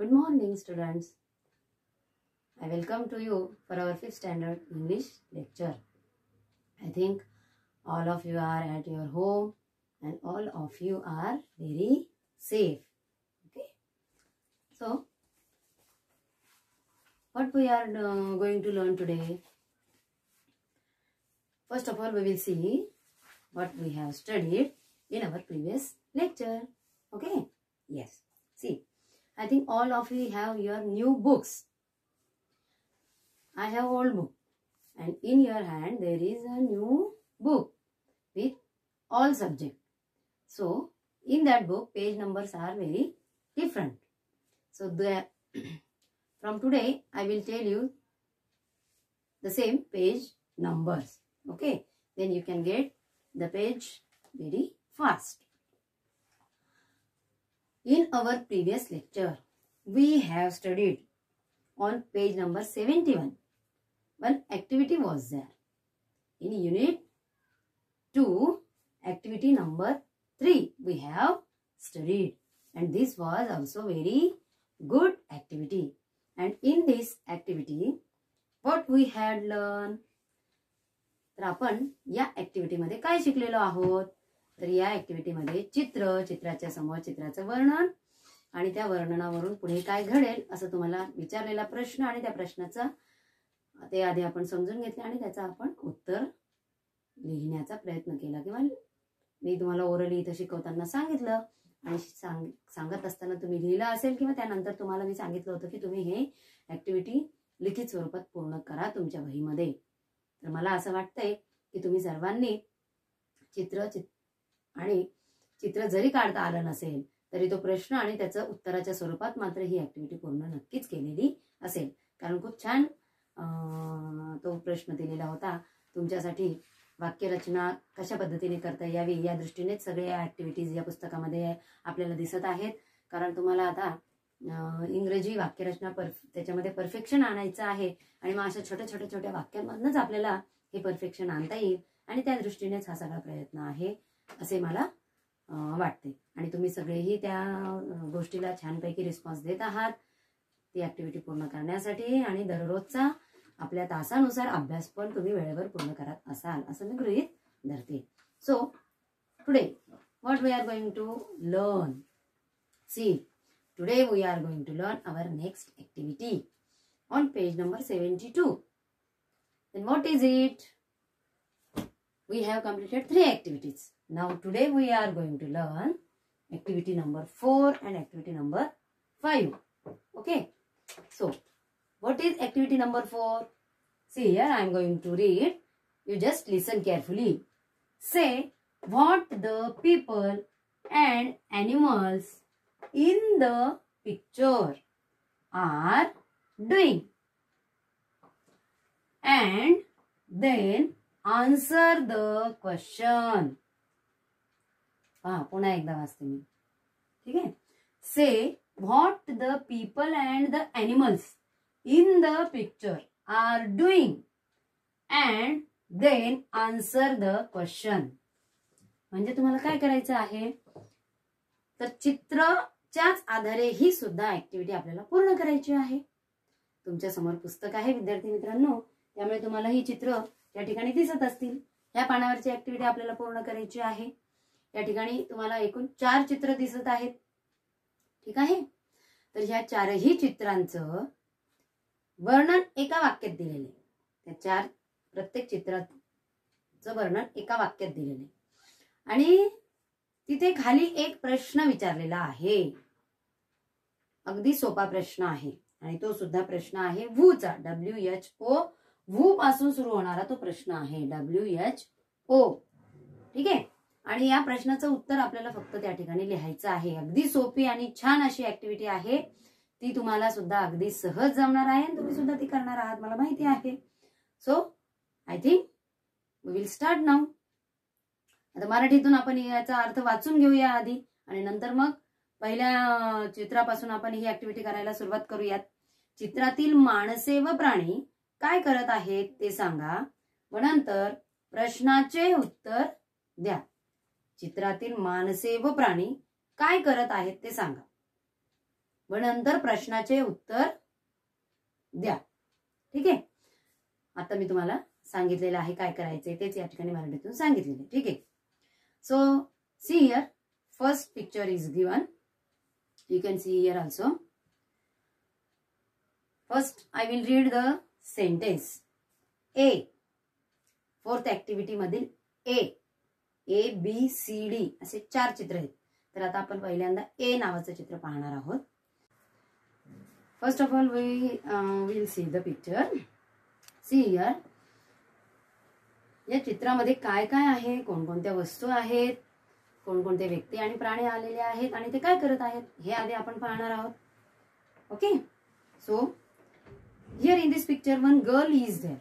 Good morning, students. I welcome to you for our 5th standard English lecture. I think all of you are at your home and all of you are very safe. Okay. So, what we are going to learn today? First of all, we will see what we have studied in our previous lecture. Okay. Yes. See, I think all of you have your new books. I have old book, and in your hand there is a new book with all subject. So in that book page numbers are very different. So from today I will tell you the same page numbers. Okay, then you can get the page very fast. In our previous lecture we have studied on page number 71. One activity was there. In unit 2, activity number 3 we have studied, and this was also very good activity. And in this activity what we had learned, तर आपण या activity मध्ये काय शिकलेलो आहोत, तर या activity मध्ये चित्राच्या समोर चित्राचं वर्णन आणि त्या वर्णनावरून पुढे काय घडेल असं तुम्हाला विचारलेला प्रश्न आणि त्या प्रश्नाचा ते आधी आपण समजून घेतले आणि त्याचा आपण उत्तर लिहिण्याचा प्रयत्न केला, किंवा मी तुम्हाला ओरली इथं शिकवताना सांगितलं आणि सांगत असताना तुम्ही लिहिलं असेल, किंवा त्यानंतर तुम्हाला मी सांगितलं होतं की तुम्ही हे ऍक्टिव्हिटी लिखित स्वरूपात पूर्ण करा तुमच्या वहीमध्ये. तर मला असं वाटतंय की तुम्ही सर्वांनी चित्र जरी काढता आलं नसेल तरी तो प्रश्न आणि त्याचं उत्तराच्या स्वरूपात मात्र ही ऍक्टिव्हिटी पूर्ण नक्कीच केलेली असेल, कारण खूप छान तो प्रश्न दिलेला होता तुमच्यासाठी. वाक्यरचना कशा पद्धतीने करता यावी या दृष्टीनेच सगळ्या ऍक्टिव्हिटीज या पुस्तकामध्ये आपल्याला दिसत आहेत, कारण तुम्हाला आता इंग्रजी वाक्यरचना त्याच्यामध्ये परफेक्शन आणायचं आहे आणि मग अशा छोट्या वाक्यांमधूनच आपल्याला हे परफेक्शन आणता येईल, आणि त्या दृष्टीनेच हा सगळा प्रयत्न आहे असे मला वाटते. आणि तुम्ही सगळेही त्या गोष्टीला छानपैकी रिस्पॉन्स देत आहात ती ऍक्टिव्हिटी पूर्ण करण्यासाठी, आणि दररोजचा आपल्या तासानुसार अभ्यास पण तुम्ही वेळेवर पूर्ण करत असाल असं मी गृहीत धरते. So today what we are going to learn, see today we are going to learn our next activity on page number 72. Then what is it? We have completed 3 activities. Now today we are going to learn activity number 4 and activity number 5. Okay. So what is activity number 4? See here I am going to read. You just listen carefully. Say what the people and animals in the picture are doing, and then answer the question. पुन्हा एकदा वाचते मी, ठीक आहे. Say what the people and the animals in the picture are doing, and then answer the question. म्हणजे तुम्हाला काय करायचं आहे, तर चित्राच्याच आधारे ही सुद्धा ऍक्टिव्हिटी आपल्याला पूर्ण करायची आहे. तुमच्या समोर पुस्तक आहे विद्यार्थी मित्रांनो, त्यामुळे तुम्हाला ही चित्र या ठिकाणी दिसत असतील. ह्या पानावरची ऍक्टिव्हिटी आपल्याला पूर्ण करायची आहे. या ठिकाणी तुम्हाला एकूण 4 चित्र दिसत आहेत, ठीक आहे. तर ह्या 4ही चित्रांचं वर्णन एका वाक्यात दिलेले, त्या प्रत्येक चित्राचं वर्णन एका वाक्यात दिलेले, आणि तिथे खाली एक प्रश्न विचारलेला आहे. अगदी सोपा प्रश्न आहे, आणि तो सुद्धा प्रश्न आहे वूचा, WHO, वू पासून सुरू होणारा तो प्रश्न आहे, WHO, ठीक आहे. आणि या प्रश्नाचं उत्तर आपल्याला फक्त त्या ठिकाणी लिहायचं आहे. अगदी सोपी आणि छान अशी ऍक्टिव्हिटी आहे, ती तुम्हाला सुद्धा अगदी सहज जमणार आहे आणि तुम्ही सुद्धा ती करणार आहात मला माहिती आहे. So I think we will start now. आता मराठीतून आपण याचा अर्थ वाचून घेऊया आधी, आणि नंतर मग पहिल्या चित्रापासून आपण ही ऍक्टिव्हिटी करायला सुरुवात करूयात. चित्रातील माणसे व प्राणी काय करत आहेत ते सांगा व नंतर प्रश्नाचे उत्तर द्या. चित्रातील माणसे व प्राणी काय करत आहेत ते सांगा. व नंतर प्रश्नाचे उत्तर द्या. ठीक आहे. आता मी तुम्हाला सांगितलेलं आहे काय करायचंय तेच या ठिकाणी मराठीतून सांगितलेले. ठीक आहे. So see here, first picture is given. You can see here also. First, I will read the sentence. A. Fourth activity मधील A. A, B, C, D असे 4 चित्र आहेत. तर आता आपण पहिल्यांदा A नावाचं चित्र पाहणार आहोत. First of all, we will see the picture. See here. या चित्रामध्ये काय काय आहे, कोणकोणत्या वस्तू आहेत, कोणकोणते व्यक्ती आणि प्राणी आलेले आहेत आणि ते काय करत आहेत हे आधी आपण पाहणार आहोत. Okay. So here in this picture one girl is there.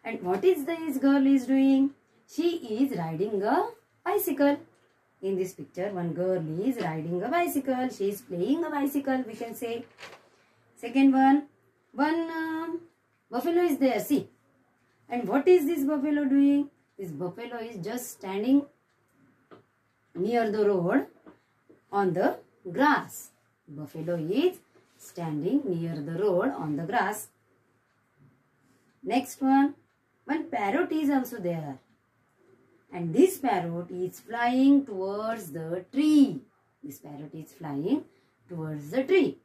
And what is this girl is doing? She is riding a bicycle. In this picture, one girl is riding a bicycle. She is playing a bicycle, we can say. Second one buffalo is there. See. And what is this buffalo doing? This buffalo is just standing near the road on the grass. Buffalo is standing near the road on the grass. Next one parrot is also there. And this parrot is flying towards the tree. This parrot is flying towards the tree.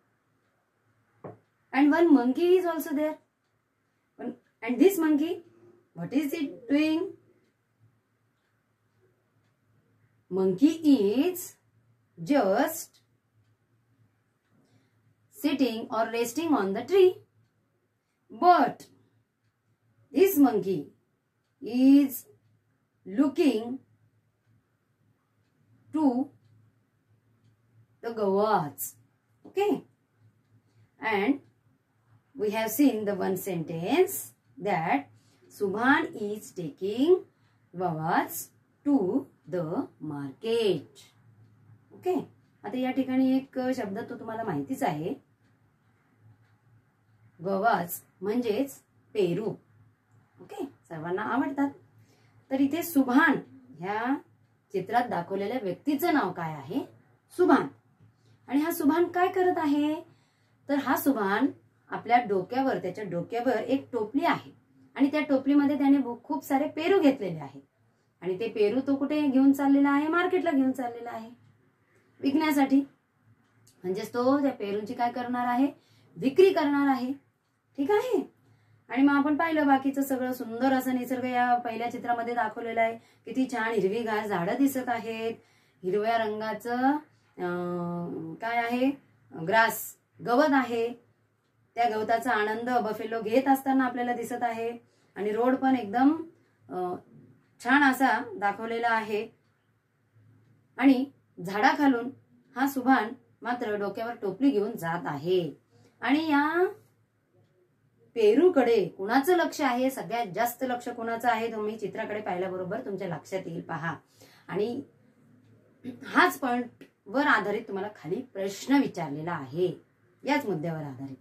And one monkey is also there. And this monkey, what is it doing? Monkey is just sitting or resting on the tree. But this monkey is looking to the gavats. Okay. And we have seen the one sentence that Subhan is taking gavats to the market. Okay. आता या ठिकाणी एक शब्द तो तुम्हाला माहितीच आहे. गवाच म्हणजेच पेरू. ओके. सर्वांना आवडतात. तर इथे सुभान ह्या चित्रात दाखवलेल्या व्यक्तीचं नाव काय आहे? सुभान. आणि हा सुभान काय करत आहे? तर हा सुभान आपल्या डोक्यावर, त्याच्या डोक्यावर एक टोपली आहे आणि त्या टोपलीमध्ये त्याने खूप सारे पेरू घेतलेले आहेत. आणि ते पेरू तो कुठे घेऊन चाललेला आहे? मार्केटला घेऊन चाललेला आहे विकण्यासाठी. म्हणजेच तो त्या पेरूंची काय करणार आहे? विक्री करणार आहे. ठीक आहे. आणि मग आपण पाहिलं बाकीचं सगळं सुंदर असं निसर्ग या पहिल्या चित्रामध्ये दाखवलेलं आहे. किती छान हिरवीगार झाडं दिसत आहेत. हिरव्या रंगाचं काय आहे? ग्रास, गवत आहे. त्या गवताचा आनंद बफेलो घेत असताना आपल्याला दिसत आहे. आणि रोड पण एकदम छान असा दाखवलेला आहे. आणि झाडाखालून हा सुभान मात्र डोक्यावर टोपली घेऊन जात आहे. आणि या पेरूकडे कुणाचं लक्ष आहे? सगळ्यात जास्त लक्ष कुणाचं आहे? तुम्ही चित्राकडे पाहिल्याबरोबर तुमच्या लक्षात येईल. पहा. आणि हाच पॉइंट वर आधारित तुम्हाला खाली प्रश्न विचारलेला आहे, याच मुद्द्यावर आधारित.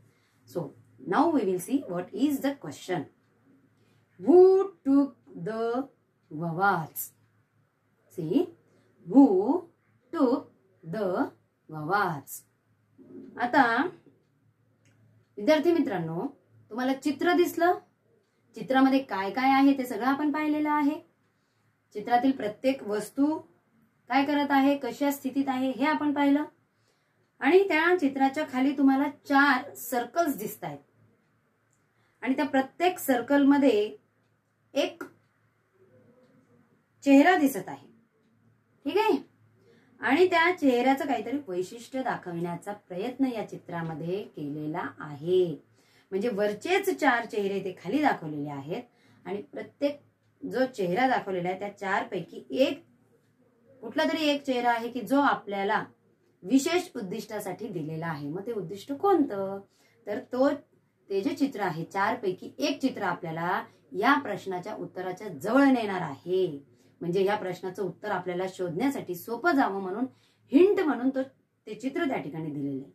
So now we will see what is the question. Who took the गवाच? C, who took the गवाच? आता विद्यार्थी मित्रांनो, तुम्हाला चित्र दिसलं. चित्रामध्ये काय काय आहे ते सगळं आपण पाहिलेलं आहे. चित्रातील प्रत्येक वस्तू काय करत आहे, कशा स्थितीत आहे हे आपण पाहिलं. आणि त्या चित्राच्या खाली तुम्हाला 4 सर्कल्स दिसत आहेत. आणि त्या प्रत्येक सर्कलमध्ये एक चेहरा दिसत आहे. ठीक आहे. आणि त्या चेहऱ्याचं काहीतरी वैशिष्ट्य दाखवण्याचा प्रयत्न या चित्रामध्ये केलेला आहे. म्हणजे वरचेच 4 चेहरे ते खाली दाखवलेले आहेत आणि प्रत्येक जो चेहरा दाखवलेला आहे त्या 4 पैकी एक कुठला तरी एक चेहरा आहे की जो आपल्याला विशेष उद्दिष्टासाठी दिलेला आहे. मग ते उद्दिष्ट कोणतं? तर ते जे चित्र आहे 4 पैकी एक चित्र आपल्याला या प्रश्नाच्या उत्तराच्या जवळ नेणार आहे. म्हणजे या प्रश्नाचं उत्तर आपल्याला शोधण्यासाठी सोपं जावं म्हणून हिंट म्हणून ते चित्र त्या ठिकाणी दिलेलं आहे.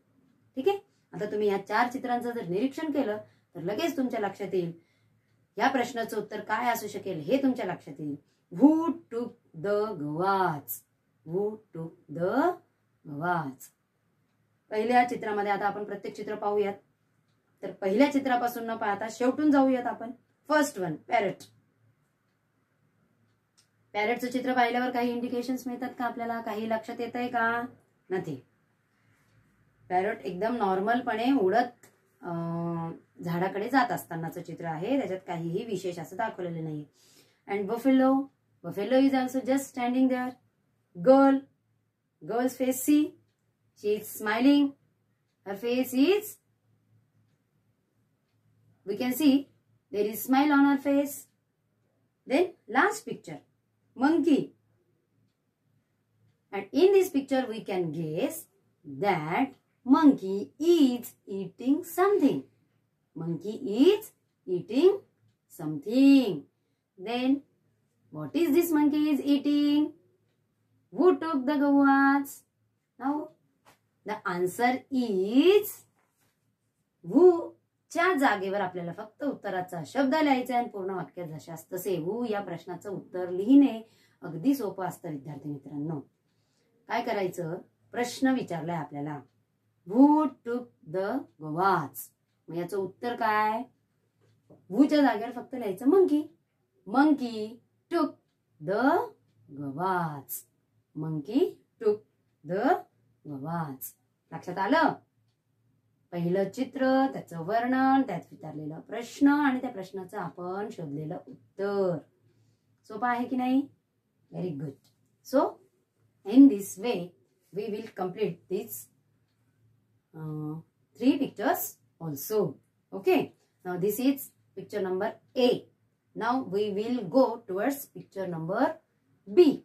ठीक आहे. आता तुम्ही या 4 चित्रांचं जर निरीक्षण केलं तर लगेच तुमच्या लक्षात येईल या प्रश्नाचं उत्तर काय असू शकेल हे तुमच्या लक्षात येईल. हू took the गवाच? Who took the गवाच? पहिल्या चित्रामध्ये आता आपण प्रत्येक चित्र पाहूयात. तर पहिल्या चित्रापासून न पाहता शेवटून जाऊयात आपण. First one, parrot. पॅरटचं चित्र पाहिल्यावर काही इंडिकेशन्स मिळतात का आपल्याला? काही लक्षात येतंय का? नाही. पॅरट एकदम नॉर्मलपणे उडत झाडाकडे जात असतानाचं चित्र आहे. त्याच्यात काहीही विशेष असं दाखवलेलं नाही. And buffalo, buffalo is also just standing there. Girl, girl's face see, she is smiling. Her face is, we can see there is smile on her face. Then last picture, monkey. And in this picture we can guess that monkey is eating something. Monkey is eating something. Then what is this monkey is eating? Who took the gavas? Now the answer is who. च्या जागेवर आपल्याला फक्त उत्तराचा शब्द लिहायचा आहे. पूर्ण वाक्य जशास तसे वू या प्रश्नाचं उत्तर लिहिणे अगदी सोपं असतं विद्यार्थी मित्रांनो. काय करायचं? प्रश्न विचारलाय आपल्याला, हू टूक द गवाच. मग याचं उत्तर काय? वूच्या जागेवर फक्त लिहायचं monkey. Monkey took the watch. Monkey took the watch. लक्षात आलं? पहिलं चित्र, त्याचं वर्णन, त्यात विचारलेला प्रश्न आणि त्या प्रश्नाचं आपण शोधलेलं उत्तर. सोपं आहे की नाही? Very good. So in this way we will complete this 3 pictures also. Okay. Now this is picture number A. Now we will go towards picture number B.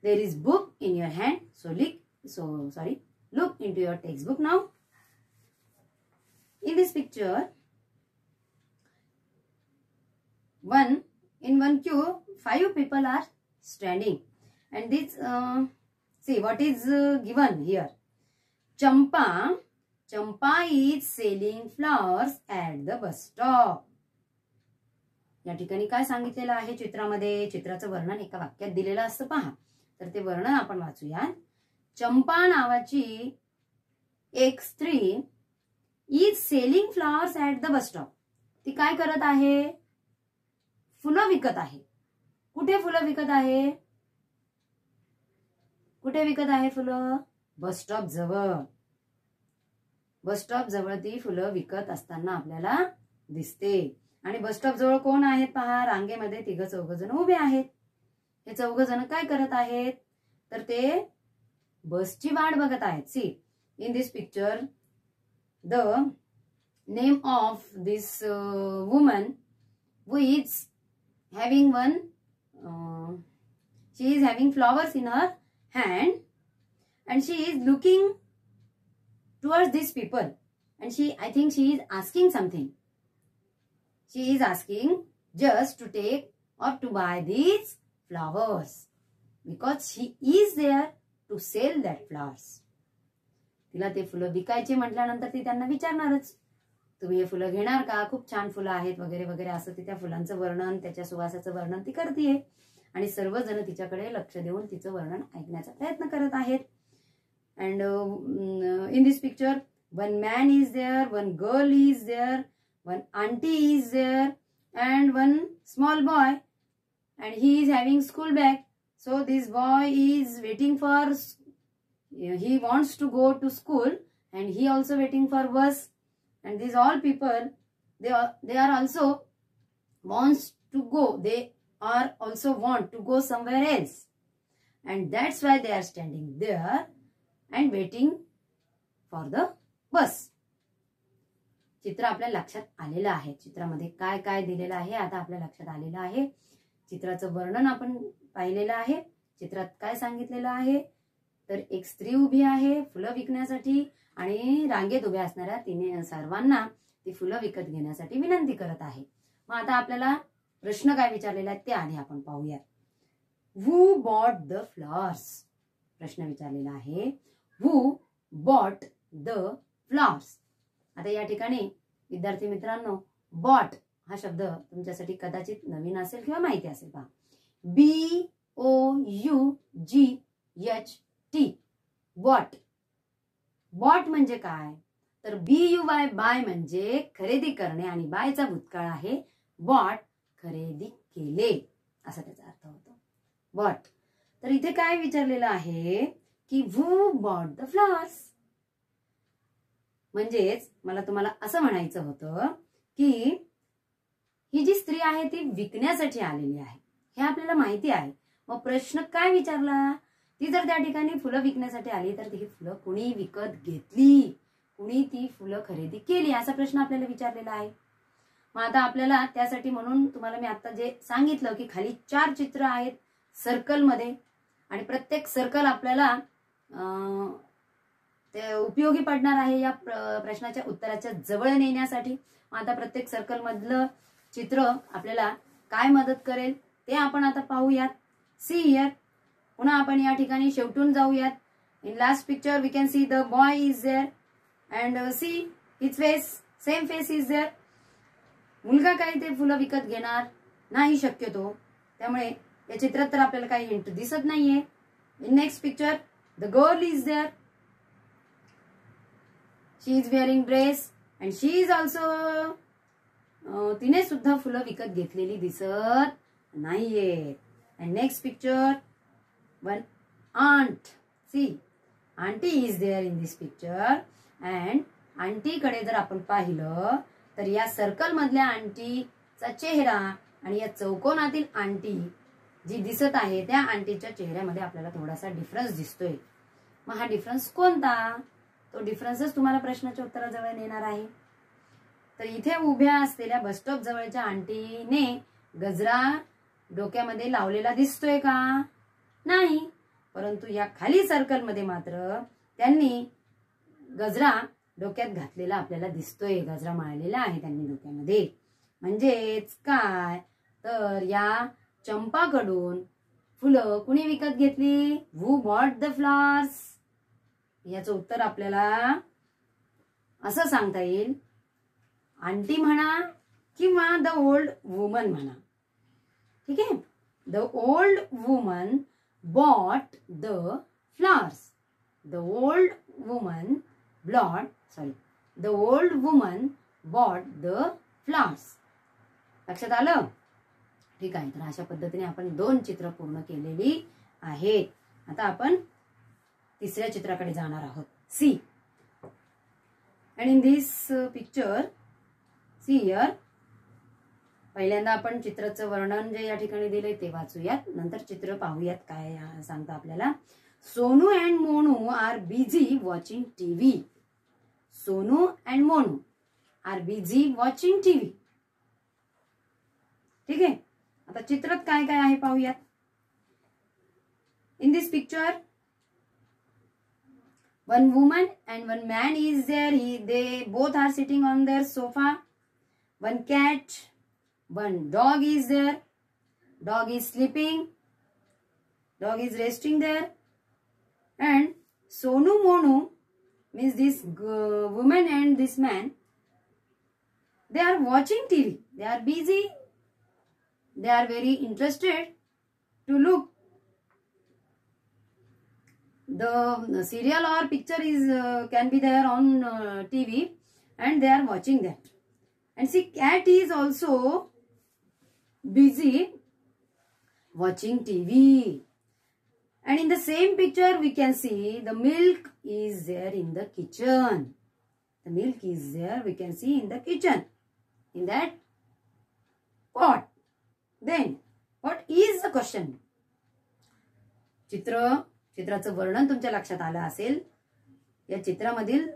There is book in your hand. Look into your textbook now. In this picture, in one queue, 5 people are standing, and this see what is given here. Champa is selling flowers at the bus stop. या ठिकाणी काय सांगितलेलं आहे चित्रामध्ये? चित्राचं वर्णन एका वाक्यात दिलेलं असतं पहा. तर ते वर्णन आपण वाचूया. चंपा नावाची एक स्त्री is selling flowers at the bus stop. ती काय करत आहे? फुलं विकत आहे. कुठे फुलं विकत आहे? कुठे विकत आहे फुलं? बस स्टॉप जवळ. बस स्टॉप जवळ ती फुलं विकत असताना आपल्याला दिसते. आणि बस स्टॉप जवळ कोण आहेत पहा? रांगेमध्ये 3-4 जण उभे आहेत. हे 4 जण काय करत आहेत? तर ते बसची वाट बघत आहेत. See in this picture the name of this woman who is having she is having flowers in her hand and she is looking towards these people, and I think she is asking something. She is asking just to take or to buy these flowers because she is there to sell that flowers. तिला ते फुलं विकायचे म्हटल्यानंतर ती त्यांना विचारणारच, तुम्ही हे फुलं घेणार का? खूप छान फुलं आहेत वगैरे वगैरे असं ती त्या फुलांचं वर्णन, त्याच्या सुवासाचं वर्णन ती करतेय. आणि सर्वजण तिच्याकडे लक्ष देऊन तिचं वर्णन ऐकण्याचा प्रयत्न करत आहेत. And in this picture one man is there, one girl is there, one aunty is there and one small boy and he is having school bag. So this boy is waiting for, he wants to go to school and he also waiting for bus, and these all people they are also wants to go, they are also want to go somewhere else, and that's why they are standing there and waiting for the bus. चित्र आपल्या लक्षात आलेलं आहे. चित्रामध्ये काय काय दिलेलं आहे आता आपल्या लक्षात आलेलं आहे. चित्राचं वर्णन आपण पाहिलेलं आहे. चित्रात काय सांगितलेलं आहे? तर एक स्त्री उभी आहे फुलं विकण्यासाठी आणि रांगेत उभ्या असणाऱ्या तिने सर्वांना ती फुलं विकत घेण्यासाठी विनंती करत आहे. मग आता आपल्याला प्रश्न काय विचारलेला आहे ते आधी आपण पाहूया. हू बॉट द फ्लॉवर्स? प्रश्न विचारलेला आहे, हू बॉट द फ्लॉवर्स? आता या ठिकाणी विद्यार्थी मित्रांनो, बॉट हा शब्द तुमच्यासाठी कदाचित नवीन असेल किंवा माहिती असेल. पहा, BOUGHT. बॉट. बॉट म्हणजे काय, तर BUY बाय म्हणजे खरेदी करणे आणि बायचा भूतकाळ आहे बॉट, खरेदी केले असा त्याचा अर्थ होतो बॉट. तर इथे काय विचारलेलं आहे की हू बॉट द फ्लावर्स. म्हणजेच मला तुम्हाला असं म्हणायचं होतं की ही जी स्त्री आहे ती विकण्यासाठी आलेली आहे हे आपल्याला माहिती आहे. मग प्रश्न काय विचारला, ती जर त्या ठिकाणी फुलं विकण्यासाठी आली तर ती फुलं कुणी विकत घेतली, कुणी ती फुलं खरेदी केली असा प्रश्न आपल्याला विचारलेला आहे. मग आता आपल्याला त्यासाठी म्हणून तुम्हाला मी आता जे सांगितलं की खाली 4 चित्र आहेत सर्कलमध्ये आणि प्रत्येक सर्कल आपल्याला ते उपयोगी पडणार आहे या प्रश्नाच्या उत्तराच्या जवळ नेण्यासाठी. आता प्रत्येक सर्कल मधलं चित्र आपल्याला काय मदत करेल ते आपण आता पाहूयात. See here. पुन्हा आपण या ठिकाणी शेवटून जाऊयात. In last picture we can see the boy is there and see his face, same face is there. मुलगा काही ते फुलं विकत घेणार नाही शक्यतो, त्यामुळे या चित्रात तर आपल्याला काही हिंट दिसत नाहीये. In next picture the girl is there. She is wearing dress and she is also, तिने सुद्धा फुलं विकत घेतलेली दिसत नाहीये. And next picture one aunt. See aunty is there in this picture and आंटीकडे जर आपण पाहिलं तर या सर्कल मधल्या आंटीचा चेहरा आणि या चौकोनातील आंटी जी दिसत आहे त्या आंटीच्या चेहऱ्यामध्ये आपल्याला थोडासा डिफरन्स दिसतोय. मग हा डिफरन्स कोणता, तो डिफरन्सच तुम्हाला प्रश्नाच्या उत्तराजवळ नेणार आहे. तर इथे उभ्या असलेल्या बसस्टॉप जवळच्या आंटीने गजरा डोक्यामध्ये लावलेला दिसतोय का, नाही. परंतु या खाली सर्कल मध्ये मात्र त्यांनी गजरा डोक्यात घातलेला आपल्याला दिसतोय, गजरा माळलेला आहे त्यांनी डोक्यामध्ये. म्हणजेच काय, तर या चंपाकडून फुलं कुणी विकत घेतली, हू बॉट द फ्लावर्स. याचं उत्तर आपल्याला असं सांगता येईल, आंटी म्हणा किंवा द ओल्ड वुमन म्हणा. ठीक आहे. The old woman bought the flowers. The old woman the old woman bought the flowers. लक्षात आलं? ठीक आहे. तर अशा पद्धतीने आपण 2 चित्र पूर्ण केलेली आहेत. आता आपण तिसऱ्या चित्राकडे जाणार आहोत. C. and in this picture see here, पहिल्यांदा आपण चित्राचं वर्णन जे या ठिकाणी दिलंय ते वाचूयात, नंतर चित्र पाहूयात काय सांगता आपल्याला. Sonu and Monu are busy watching TV. Sonu and Monu are busy watching TV. ठीक आहे. आता चित्रात काय काय आहे पाहूयात. In this picture one woman and one man is there. They both are sitting on their sofa. One cat, one dog is there. Dog is sleeping. Dog is resting there. And Sonu Monu means this woman and this man. They are watching TV. They are busy. They are very interested to look the serial or picture is can be there on TV and they are watching that. And see, cat is also busy watching TV. And in the same picture we can see the milk is there in the kitchen. The milk is there, we can see in the kitchen, in that pot. Then what is the question? चित्राचं वर्णन तुमच्या लक्षात आलं असेल. या चित्रामधील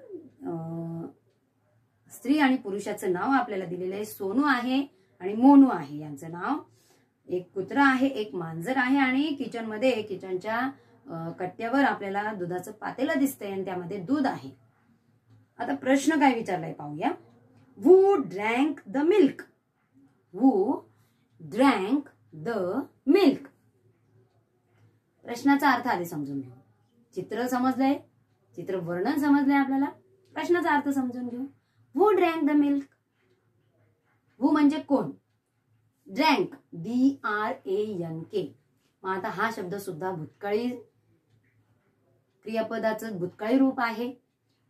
स्त्री आणि पुरुषाचं नाव आपल्याला दिलेलं आहे. सोनू आहे आणि मोनू आहे यांचं नाव. एक कुत्रा आहे, एक मांजर आहे आणि किचनच्या कट्ट्यावर आपल्याला दुधाचं पातेलं दिसतंय आणि त्यामध्ये दूध आहे. आता प्रश्न काय विचारलाय पाहूया. Who drank the milk. Who drank the milk. प्रश्नाचा अर्थ आधी समजून घेऊ. चित्र समजलंय, चित्र वर्णन समजलंय आपल्याला, प्रश्नाचा अर्थ समजून घेऊ. हू ड्रँक द मिल्क. हू म्हणजे कोण, ड्रँक DRANK. मग आता हा शब्द सुद्धा भूतकाळी क्रियापदाचं भूतकाळी रूप आहे.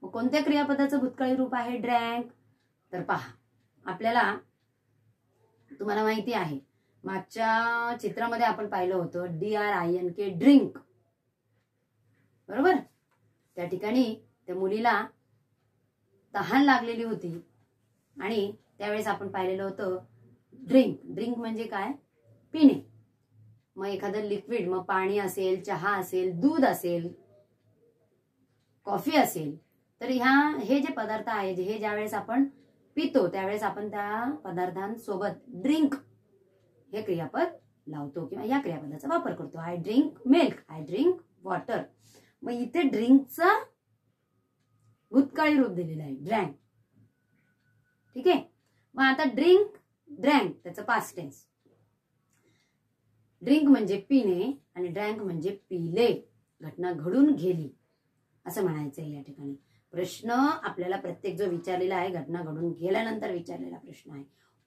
मग कोणत्या क्रियापदाचं भूतकाळी रूप आहे ड्रँक? तर पहा, आपल्याला तुम्हाला माहिती आहे मागच्या चित्रामध्ये आपण पाहिलं होतं DRINK ड्रिंक, बरोबर. त्या ठिकाणी त्या मुलीला तहान लागलेली होती आणि त्यावेळेस आपण पाहिलेलं होतं ड्रिंक. ड्रिंक म्हणजे काय? पिणे. मग एखादं लिक्विड, मग पाणी असेल, चहा असेल, दूध असेल, कॉफी असेल, तर हे जे पदार्थ आहेत हे ज्यावेळेस आपण पितो त्यावेळेस आपण त्या पदार्थांसोबत ड्रिंक हे क्रियापद लावतो किंवा या क्रियापदाचा वापर करतो. I drink milk, I drink water. मग इथे ड्रिंकचा भूतकाळी रूप दिलेलं आहे ड्रँक. ठीक आहे. मग आता ड्रिंक, ड्रँक त्याचं पास्ट टेन्स. ड्रिंक म्हणजे पिणे आणि ड्रँक म्हणजे पिले, घटना घडून गेली असं म्हणायचंय या ठिकाणी. प्रश्न आपल्याला प्रत्येक जो विचारलेला आहे घटना घडून गेल्यानंतर विचारलेला प्रश्न आहे.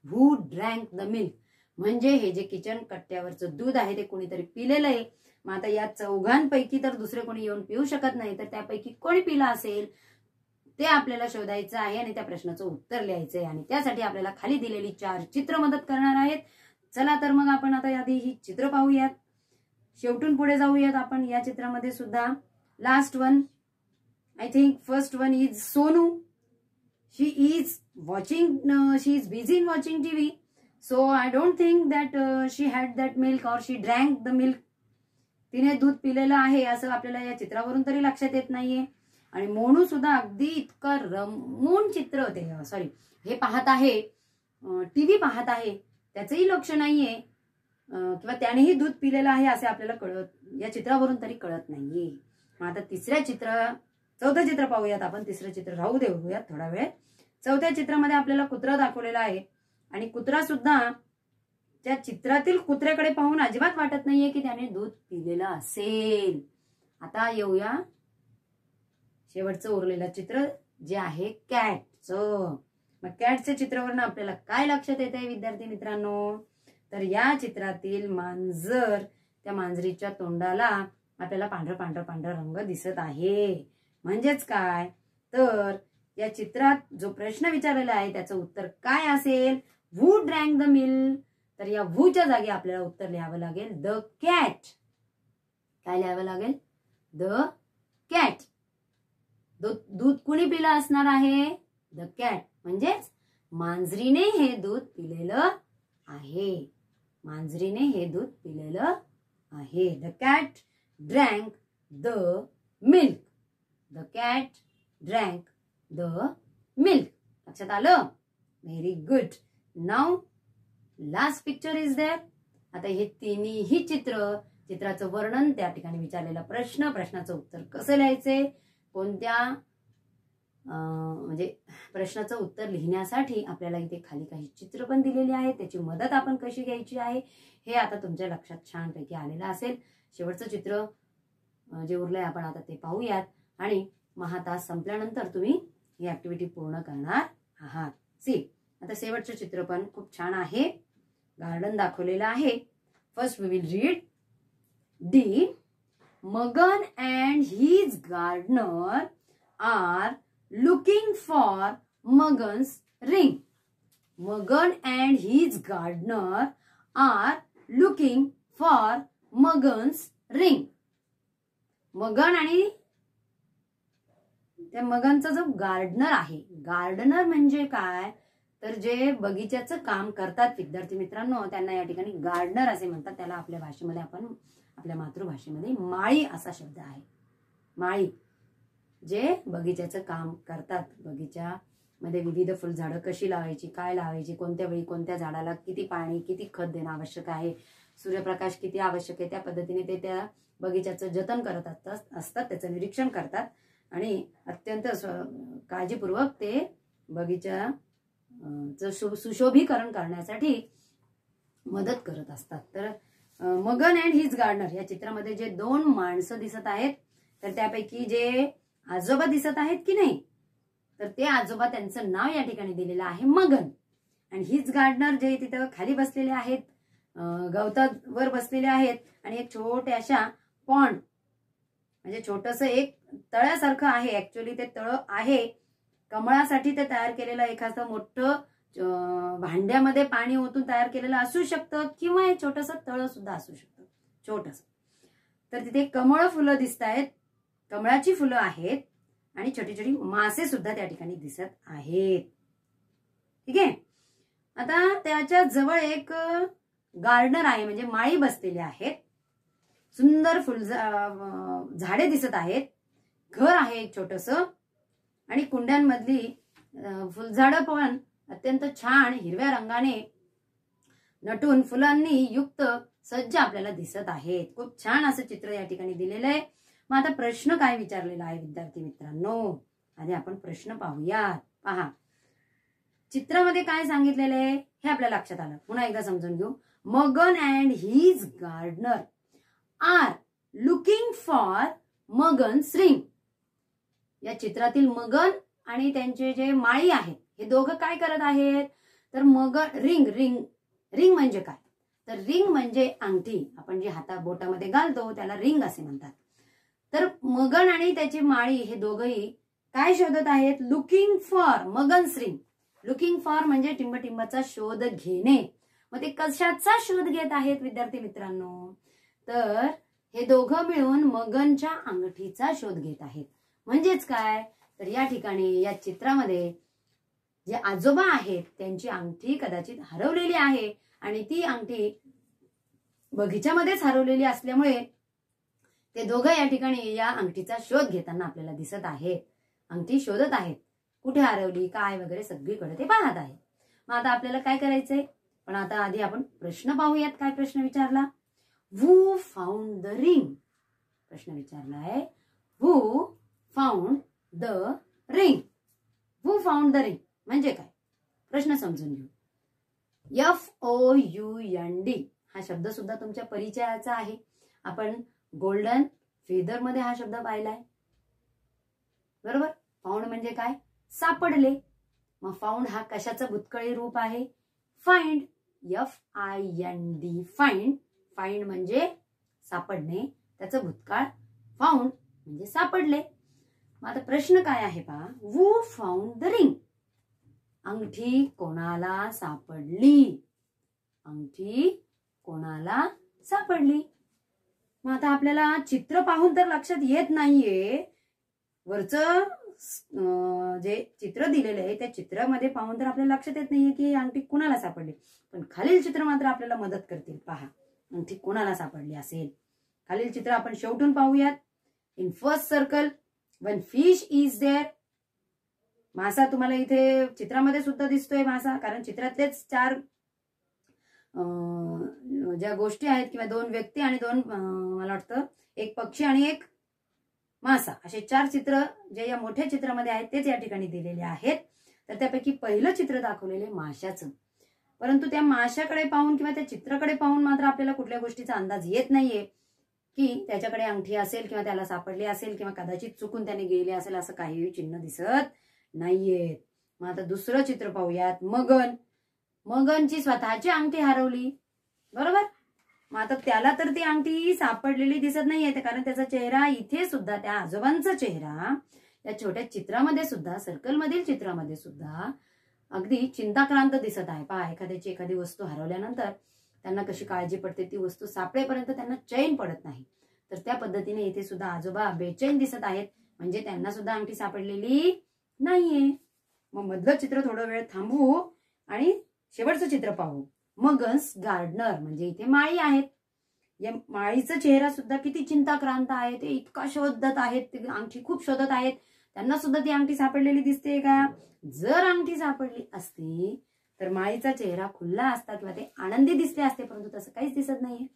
हू ड्रँक द मिल्क, म्हणजे हे जे किचन कट्ट्यावरचं दूध आहे ते कोणीतरी पिलेलं आहे. मग आता या चौघांपैकी तर दुसरे कोणी येऊन पिऊ शकत नाही, तर त्यापैकी कोणी पिला असेल ते आपल्याला शोधायचं आहे आणि त्या प्रश्नाचं उत्तर लिहायचं आहे. आणि त्यासाठी आपल्याला खाली दिलेली 4 चित्र मदत करणार आहेत. चला तर मग आपण आता आधी ही चित्र पाहूयात, शेवटून पुढे जाऊयात आपण. या चित्रामध्ये सुद्धा last one, I think first one is Sonu. She is busy in watching TV. So I don't think that she had that milk or she drank the milk. तिने दूध पिलेलं आहे असं आपल्याला या चित्रावरून तरी लक्षात येत नाहीये. आणि मोनू सुद्धा अगदी इतकं रमून चित्र होते, सॉरी हे पाहत आहे, टीव्ही पाहत आहे, त्याचंही लक्ष नाहीये किंवा त्यानेही दूध पिलेलं आहे असे आपल्याला या चित्रावरून तरी कळत नाहीये. मग आता चौथं चित्र पाहूयात आपण. तिसरं चित्र राहू देऊयात थोडा वेळ. चौथ्या चित्रामध्ये आपल्याला कुत्रा दाखवलेला आहे आणि कुत्रा सुद्धा त्या चित्रातील कुत्र्याकडे पाहून अजिबात वाटत नाहीये की त्याने दूध पिलेलं असेल. आता येऊया शेवटचं उरलेलं चित्र जे आहे कॅटचं. मग कॅटच्या चित्रावरून आपल्याला काय लक्षात येत आहे विद्यार्थी मित्रांनो? तर या चित्रातील मांजर, त्या मांजरीच्या तोंडाला आपल्याला पांढरा रंग दिसत आहे. म्हणजेच काय? तर या चित्रात जो प्रश्न विचारलेला आहे त्याचं उत्तर काय असेल? हू ड्रँक द मिल्क. तर या वूच्या जागी आपल्याला उत्तर लिहावं लागेल द कॅट. काय लिहावं लागेल? The cat. दूध कुणी पिलं असणार आहे? The cat. म्हणजेच मांजरीने हे दूध पिलेलं आहे. मांजरीने हे दूध पिलेलं आहे. The cat drank the milk. The cat drank the milk. लक्षात आलं? Very good. Now last picture is there. आता हे तिन्ही चित्राचं वर्णन, त्या ठिकाणी विचारलेला प्रश्नाचं उत्तर कसं लिहायचे, कोणत्या म्हणजे प्रश्नाचं उत्तर लिहिण्यासाठी आपल्याला इथे खाली काही चित्र पण दिलेली आहेत, त्याची मदत आपण कशी घ्यायची आहे हे आता तुमच्या लक्षात छानपैकी आलेलं असेल. शेवटचं चित्र जे उरलंय आपण आता ते पाहूयात आणि तास संपल्यानंतर तुम्ही ही ऍक्टिव्हिटी पूर्ण करणार आहात. सी, आता शेवटचं चित्र पण खूप छान आहे. गार्डन दाखवलेलं आहे. First we will read D. Magan and his gardener are looking for Magan's ring. Magan and his gardener are looking for Magan's ring. Magan आणि त्या मगनचा जो गार्डनर आहे, गार्डनर म्हणजे काय तर जे बगीच्याचं काम करतात विद्यार्थी मित्रांनो, त्यांना या ठिकाणी गार्डनर असे म्हणतात. त्याला आपल्या भाषेमध्ये आपल्या मातृभाषेमध्ये माळी असा शब्द आहे. माळी जे बगीच्याचं काम करतात, बगीच्यामध्ये विविध फुलझाडं कशी लावायची, काय लावायची, कोणत्या वेळी कोणत्या झाडाला किती पाणी किती खत देणं आवश्यक आहे, सूर्यप्रकाश किती आवश्यक आहे, त्या पद्धतीने ते त्या बगीच्याचं जतन करत असतात, त्याचं निरीक्षण करतात आणि अत्यंत काळजीपूर्वक ते बगीच्याचं सुशोभीकरण करण्यासाठी मदत करत असतात. तर मगन अँड हिज गार्डनर या चित्रामध्ये जे 2 माणसं दिसत आहेत तर त्यापैकी जे आजोबा दिसत आहेत की नाही, तर ते आजोबा, त्यांचं नाव या ठिकाणी दिलेलं आहे मगन. आणि हिज गार्डनर जे तिथं खाली बसलेले आहेत, गवतावर बसलेले आहेत आणि एक छोट्याशा पॉन्ड म्हणजे छोटस एक तळ्यासारखं आहे. ऍक्च्युअली ते तळ आहे. कमळासाठी ते तयार केलेलं एखादं मोठं भांड्यामध्ये पाणी ओतून तयार केलेलं असू शकतं किंवा एक छोटस तळ सुद्धा असू शकतं छोटस. तर तिथे कमळ फुलं दिसत आहेत, कमळाची फुलं आहेत आणि छोटी छोटी मासे सुद्धा त्या ठिकाणी दिसत आहेत. ठीक आहे. आता त्याच्या जवळ एक गार्डनर आहे, म्हणजे माळी बसलेली आहेत. सुंदर झाडे दिसत आहेत. घर आहे एक छोटस आणि कुंड्यांमधली फुलझाडं पण अत्यंत छान हिरव्या रंगाने नटून फुलांनी युक्त सज्ज आपल्याला दिसत आहेत. खूप छान असं चित्र या ठिकाणी दिलेलं आहे. मग आता प्रश्न काय विचारलेला आहे विद्यार्थी मित्रांनो, आधी आपण प्रश्न पाहूयात. पहा, चित्रामध्ये काय सांगितलेलं आहे हे आपल्या लक्षात आलं. पुन्हा एकदा समजून घेऊ. Magan and his gardener are looking for Magan's ring. या चित्रातील मगन आणि त्यांचे जे माळी आहेत हे दोघं काय करत आहेत, तर मगन रिंग म्हणजे काय, तर रिंग म्हणजे अंगठी. आपण जी बोटामध्ये घालतो त्याला रिंग असे म्हणतात. तर मगन आणि त्याची माळी हे दोघंही काय शोधत आहेत, looking for Magan's ring. Looking for म्हणजे टिंबटिंबाचा शोध घेणे. मग ते कशाचा शोध घेत आहेत विद्यार्थी मित्रांनो, तर हे दोघं मिळून मगनच्या अंगठीचा शोध घेत आहेत. म्हणजेच काय, तर या ठिकाणी या चित्रामध्ये जे आजोबा आहेत त्यांची अंगठी कदाचित हरवलेली आहे आणि ती अंगठी बगीच्यामध्येच हरवलेली असल्यामुळे ते दोघं या ठिकाणी या अंगठीचा शोध घेताना आपल्याला दिसत आहेत. अंगठी शोधत आहेत, कुठे हरवली काय वगैरे सगळीकडे ते पाहत आहेत. मग आता आपल्याला काय करायचंय, पण आता आधी आपण प्रश्न पाहूयात. काय प्रश्न विचारला, हू फाउंड द रिंग. प्रश्न विचारलाय who found the ring. Who found the ring म्हणजे काय, प्रश्न समजून घेऊ. FOUND हा शब्द सुद्धा तुमच्या परिचयाचा आहे. आपण गोल्डन फेदर मध्ये हा शब्द पाहिलाय, बरोबर. फाउंड म्हणजे काय, सापडले. मग फाउंड हा कशाचं भूतकाळी रूप आहे, फाइंड. FIND find. फाइंड म्हणजे सापडणे, त्याचं भूतकाळ फाउंड म्हणजे सापडले. मग आता प्रश्न काय आहे पहा, हू फाउंड द रिंग. अंगठी कोणाला सापडली, अंगठी कोणाला सापडली. मग आता आपल्याला चित्र पाहून तर लक्षात येत नाहीये, वरचं जे चित्र दिलेलं आहे त्या चित्रामध्ये पाहून तर आपल्याला लक्षात येत नाहीये की अंगठी कोणाला सापडली. पण खालील चित्र मात्र आपल्याला मदत करतील. पहा, अंगठी कोणाला सापडली असेल. खालील चित्र आपण शेवटून पाहूयात. In first circle one fish is there. मासा तुम्हाला इथे चित्रामध्ये सुद्धा दिसतोय मासा, कारण चित्रातलेच 4 ज्या गोष्टी आहेत किंवा 2 व्यक्ती आणि 2 मला वाटतं एक पक्षी आणि एक मासा, असे 4 चित्र जे या मोठ्या चित्रामध्ये आहेत तेच या ठिकाणी दिलेले आहेत. तर त्यापैकी पहिलं चित्र दाखवलेले माशाचं. परंतु त्या माशाकडे पाहून किंवा त्या चित्राकडे पाहून मात्र आपल्याला कुठल्या गोष्टीचा अंदाज येत नाहीये की त्याच्याकडे अंगठी असेल किंवा त्याला सापडली असेल किंवा कदाचित चुकून त्याने गेले असेल, असं काहीही चिन्ह दिसत नाहीये. मग आता दुसरं चित्र पाहूयात. मगनची स्वतःची अंगठी हरवली, बरोबर. मग आता त्याला तर ती अंगठी सापडलेली दिसत नाहीये, कारण त्याचा चेहरा इथे सुद्धा, त्या आजोबांचा चेहरा या छोट्या चित्रामध्ये सुद्धा, सर्कल मधील चित्रामध्ये सुद्धा अगदी चिंताक्रांत दिसत आहे. पहा, एखादी वस्तू हरवल्यानंतर त्यांना कशी काळजी पडते, ती वस्तू सापडेपर्यंत त्यांना चैन पडत नाही. तर त्या पद्धतीने इथे सुद्धा आजोबा बेचैन दिसत आहेत, म्हणजे त्यांना सुद्धा अंगठी सापडलेली नाहीये. मग मधलं चित्र थोडा वेळ थांबवू आणि शेवटचं चित्र पाहू. मगन्स गार्डनर म्हणजे इथे माळी आहेत. या माळीचा चेहरा सुद्धा किती चिंताक्रांत आहे. ते इतका शोधत आहेत, ते अंगठी खूप शोधत आहेत. त्यांना सुद्धा ती अंगठी सापडलेली दिसते का. जर अंगठी सापडली असती तर माळीचा चेहरा खुल्ला असता किंवा ते आनंदी दिसले असते, परंतु तसं काहीच दिसत नाहीये.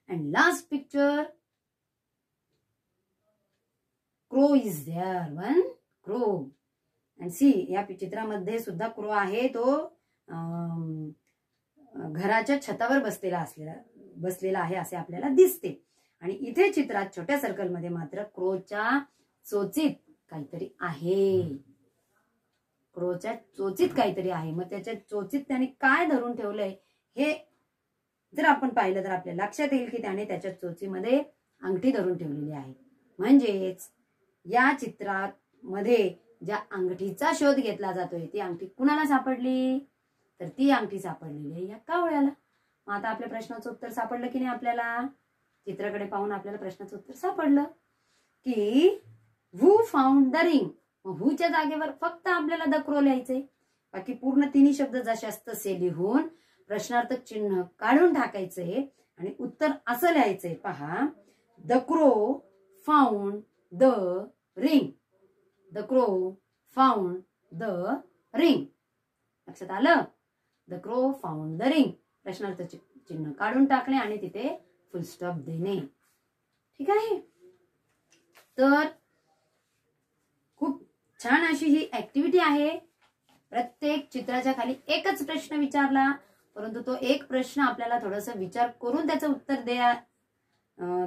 And last picture, crow is there. One crow. And see, या चित्रामध्ये सुद्धा क्रो आहे. तो घराच्या छतावर बसलेला आहे असे आपल्याला दिसते. आणि इथे चित्रात छोट्या सर्कलमध्ये मात्र क्रोच्या चोचीत काहीतरी आहे. क्रोच्या चोचीत काहीतरी आहे. मग त्याच्या चोचीत त्याने काय धरून ठेवलंय हे जर आपण पाहिलं तर आपल्याला लक्षात येईल की त्याने त्याच्या चोचीमध्ये अंगठी धरून ठेवलेली आहे. म्हणजेच या चित्रात मध्ये ज्या अंगठीचा शोध घेतला जातोय ती अंगठी कुणाला सापडली, तर ती अंगठी सापडलेली आहे या कावळ्याला. मग आता आपल्या प्रश्नाचं उत्तर सापडलं की नाही, आपल्याला चित्राकडे पाहून आपल्याला प्रश्नाचं उत्तर सापडलं की हू फाउंड द रिंग. मग हूच्या जागेवर फक्त आपल्याला द क्रो लिहायचंय, बाकी पूर्ण तिन्ही शब्द जशास तसे लिहून प्रश्नार्थक चिन्ह काढून टाकायचे आणि उत्तर असं लिहायचंय. पहा, the crow found the ring. The crow found the ring. लक्षात आलं? The crow found the ring. प्रश्नार्थ चिन्ह काढून टाकणे आणि तिथे फुल स्टॉप देणे. ठीक आहे. तर खूप छान अशी ही ऍक्टिव्हिटी आहे. प्रत्येक चित्राच्या खाली एकच प्रश्न विचारला, परंतु तो एक प्रश्न आपल्याला थोडंसं विचार करून त्याचं उत्तर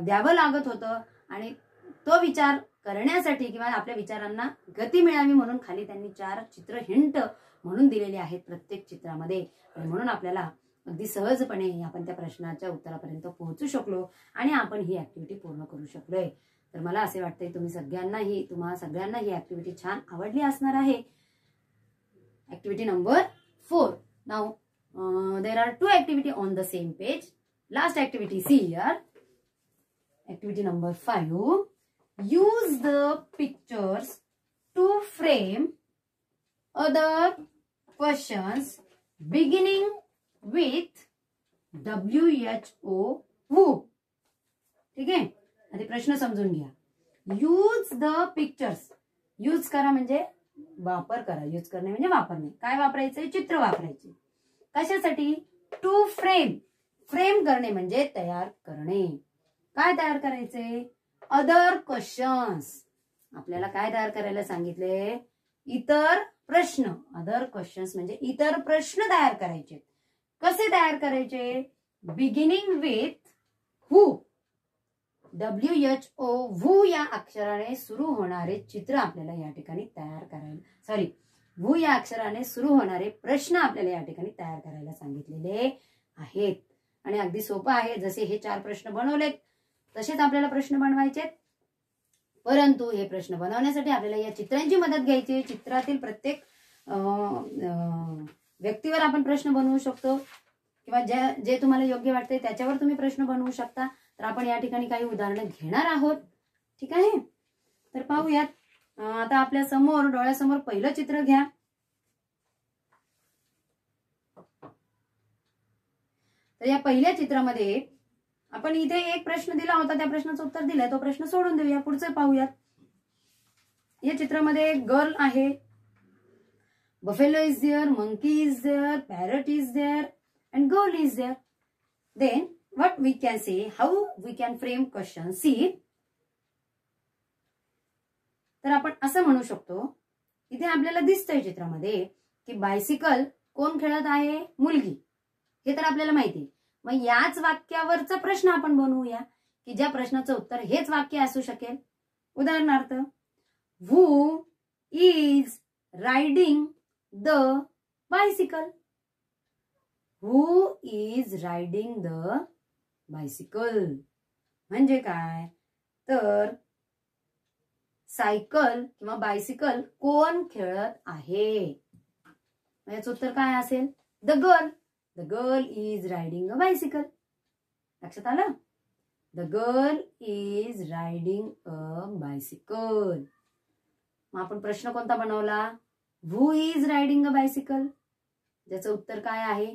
द्यावं लागत होतं आणि तो विचार करण्यासाठी किंवा आपल्या विचारांना गती मिळावी म्हणून खाली त्यांनी 4 चित्र हिंट म्हणून दिलेले आहेत प्रत्येक चित्रामध्ये. आणि म्हणून आपल्याला अगदी सहजपणे आपण त्या प्रश्नाच्या उत्तरापर्यंत पोहोचू शकलो आणि आपण ही ऍक्टिव्हिटी पूर्ण करू शकलोय. तर मला असे वाटतंय तुम्हा सगळ्यांना ही ऍक्टिव्हिटी छान आवडली असणार आहे. Activity number 4. Now there are 2 activities on the same page. Last activity, see here. Activity number 5. Use the pictures to frame other questions beginning with WHO who. ठीक आहे. आधी प्रश्न समजून घ्या. Use the pictures. यूज करा म्हणजे वापर करा. यूज करणे म्हणजे वापरणे. काय वापरायचंय? चित्र वापरायचे. कशासाठी? To frame. फ्रेम करणे म्हणजे तयार करणे. काय तयार करायचे? Other questions. आपल्याला काय तयार करायला सांगितले? इतर प्रश्न. अदर क्वेश्चन्स म्हणजे इतर प्रश्न तयार करायचे. कसे तयार करायचे? Beginning with who. WHO who या अक्षराने सुरू होणारे चित्र आपल्याला या ठिकाणी तयार करायला वू या अक्षराने सुरू होणारे प्रश्न आपल्याला या ठिकाणी तयार करायला सांगितलेले आहेत. आणि अगदी सोपं आहे. जसे हे 4 प्रश्न बनवलेत तसेच आपल्याला प्रश्न बनवायचे. परंतु हे प्रश्न बनवण्यासाठी आपल्याला या चित्रांची मदत घ्यायची. चित्रातील प्रत्येक व्यक्तीवर आपण प्रश्न बनवू शकतो किंवा जे तुम्हाला योग्य वाटते त्याच्यावर तुम्ही प्रश्न बनवू शकता. तर आपण या ठिकाणी काही उदाहरणं घेणार आहोत. ठीक आहे. तर पाहूयात. आता आपल्या समोर डोळ्यासमोर पहिलं चित्र घ्या. तर या पहिल्या चित्रामध्ये आपण इथे एक प्रश्न दिला होता, त्या प्रश्नाचं उत्तर दिलंय. तो प्रश्न सोडून देऊया, पुढचं पाहूयात. या चित्रामध्ये गर्ल आहे. Buffalo is there, monkey is there, parrot is there and girl is there. Then what we can say, how we can frame question. See, तर आपण असं म्हणू शकतो. इथे आपल्याला दिसतंय चित्रामध्ये की बायसिकल कोण खेळत आहे? मुलगी. हे तर आपल्याला माहिती आहे. मग याच वाक्यावरचा प्रश्न आपण बनवूया की ज्या प्रश्नाचं उत्तर हेच वाक्य असू शकेल. उदाहरणार्थ, who is riding the bicycle. who is riding the bicycle म्हणजे काय? तर सायकल किंवा बायसिकल कोण खेळत आहे? याचं उत्तर काय असेल? The girl. The girl is riding a bicycle. लक्षात आलं? The girl is riding a bicycle. मग आपण प्रश्न कोणता बनवला? Who is riding a bicycle. ज्याचं उत्तर काय आहे?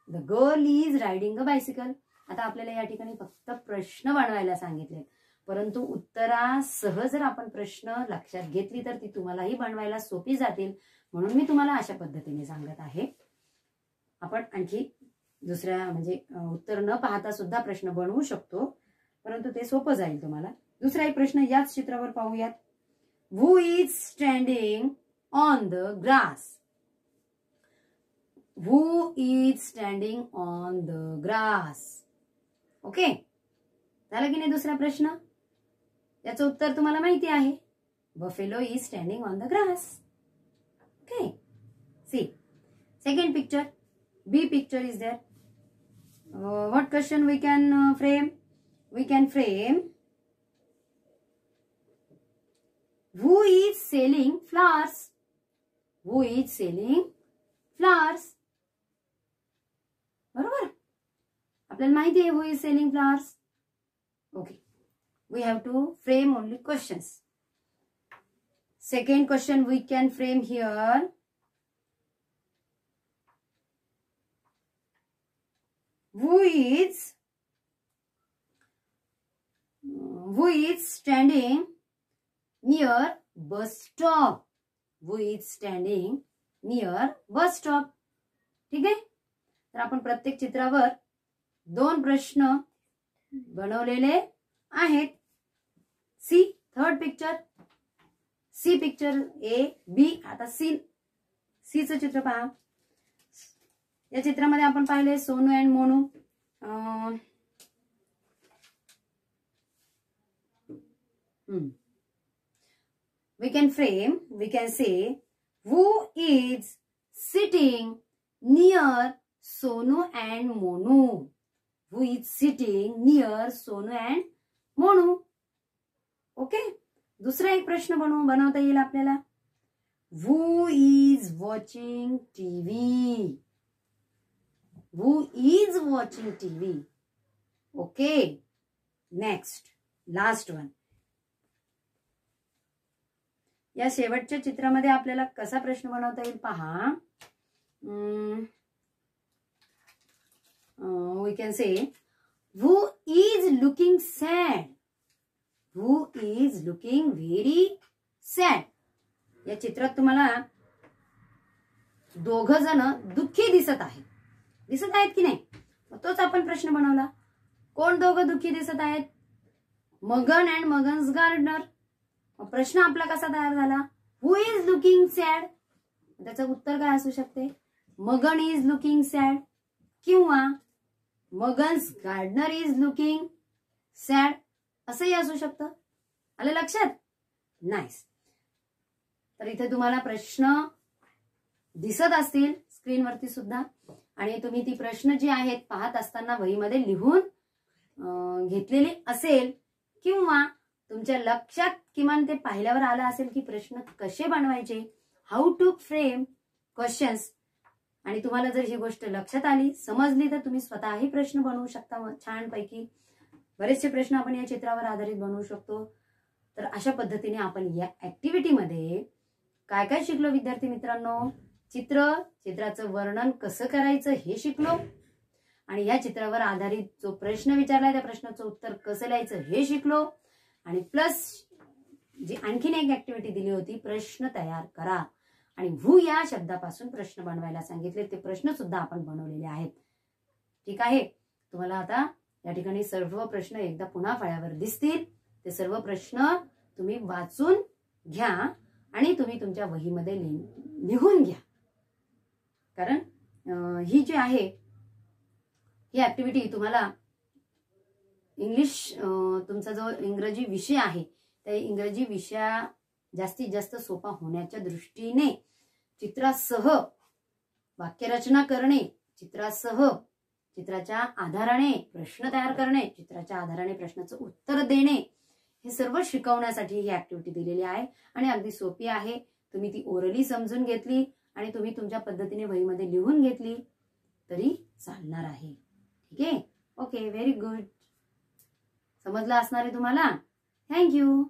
The girl is riding a bicycle. आता आपल्याला या ठिकाणी फक्त प्रश्न बनवायला सांगितले, परंतु उत्तरासह जर आपण प्रश्न लक्षात घेतली तर ती तुम्हालाही बनवायला सोपी जातील. म्हणून मी तुम्हाला अशा पद्धतीने सांगत आहे. आपण आणखी दुसऱ्या म्हणजे उत्तर न पाहता सुद्धा प्रश्न बनवू शकतो, परंतु ते सोपं जाईल तुम्हाला. दुसरा एक प्रश्न याच चित्रावर पाहूयात. Who is standing on the grass. Who is standing on the grass? Okay. झालं की नाही दुसरा प्रश्न? याचं उत्तर तुम्हाला माहिती आहे. Buffalo is standing on the grass. Okay. See. Second picture. B picture is there. What question we can frame? we can frame who is selling flowers. Who is selling flowers? बरोबर, आपल्याला माहिती आहे who is selling flowers. Okay, we have to frame only questions. Second question we can frame here. Who is standing near bus stop? Who is standing near bus stop? ठीक आहे, तर आपण प्रत्येक चित्रावर 2 प्रश्न बनवलेले आहेत. See third picture, see picture A B. आता सी चं चित्र पहा. या चित्रामध्ये आपण पाहिले Sonu and Monu. we can say who is sitting near Sonu and Monu. Who is sitting near Sonu and Monu. Okay, दुसरा एक प्रश्न बनवता येईल आपल्याला. Who is watching TV? Who is watching TV? Okay, next, last one. या शेवटच्या चित्रामध्ये आपल्याला कसा प्रश्न बनवता येईल पहा. We can say who is looking sad? Who is looking very sad? या चित्रात तुम्हाला 2 जण दुःखी दिसत आहेत की नाही? तोच आपण प्रश्न बनवला. कोण 2 दुःखी दिसत आहेत? Magan and Magan's gardener. प्रश्न आपला कसा तयार झाला? Who is looking sad? त्याचं उत्तर काय असू शकते? मगन इज लुकिंग सॅड किंवा मगन्स गार्डनर इज लुकिंग सॅड असंही असू शकतं. आलं लक्षात? नाईस. तर इथे तुम्हाला प्रश्न दिसत असतील स्क्रीनवरती सुद्धा, आणि तुम्ही ती प्रश्न जी आहेत पाहत असताना वहीमध्ये लिहून घेतलेली असेल किंवा तुमच्या लक्षात किमान ते पाहिल्यावर आलं असेल की प्रश्न कसे बनवायचे, हाऊ टू फ्रेम क्वेश्चन्स. आणि तुम्हाला जर ही गोष्ट लक्षात आली, समजली, तर तुम्ही स्वतःही प्रश्न बनवू शकता छानपैकी. बरेचसे प्रश्न आपण या चित्रावर आधारित बनवू शकतो. तर अशा पद्धतीने आपण या ऍक्टिव्हिटीमध्ये काय काय शिकलो विद्यार्थी मित्रांनो? चित्राचं वर्णन कसं करायचं हे शिकलो, आणि या चित्रावर आधारित जो प्रश्न विचारलाय त्या प्रश्नाचं उत्तर कसं लिहायचं हे शिकलो. आणि प्लस जी आणखीन एक ऍक्टिव्हिटी दिली होती, प्रश्न तयार करा, आणि हू या शब्दापासून प्रश्न बनवायला सांगितले. ते प्रश्न सुद्धा आपण बनवलेले आहेत. ठीक आहे, तुम्हाला आता या ठिकाणी सर्व प्रश्न एकदा पुन्हा फळ्यावर दिसतील. ते सर्व प्रश्न तुम्ही वाचून घ्या आणि तुम्ही तुमच्या वहीमध्ये लिहून घ्या. कारण ही जी आहे ही ऍक्टिव्हिटी तुम्हाला इंग्लिश, तुमचा जो इंग्रजी विषय आहे त्या इंग्रजी विषया जास्तीत जास्त सोपा होण्याच्या दृष्टीने चित्रासह वाक्यरचना करणे, चित्राच्या आधाराने प्रश्न तयार करणे, चित्राच्या आधाराने प्रश्नाचं उत्तर देणे, हे सर्व शिकवण्यासाठी ही ऍक्टिव्हिटी दिलेली आहे. आणि अगदी सोपी आहे. तुम्ही ती ओरली समजून घेतली आणि तुम्ही तुमच्या पद्धतीने वहीमध्ये लिहून घेतली तरी चालणार आहे. ठीक आहे, ओके, व्हेरी गुड. समजलं असणार आहे तुम्हाला. थँक्यू.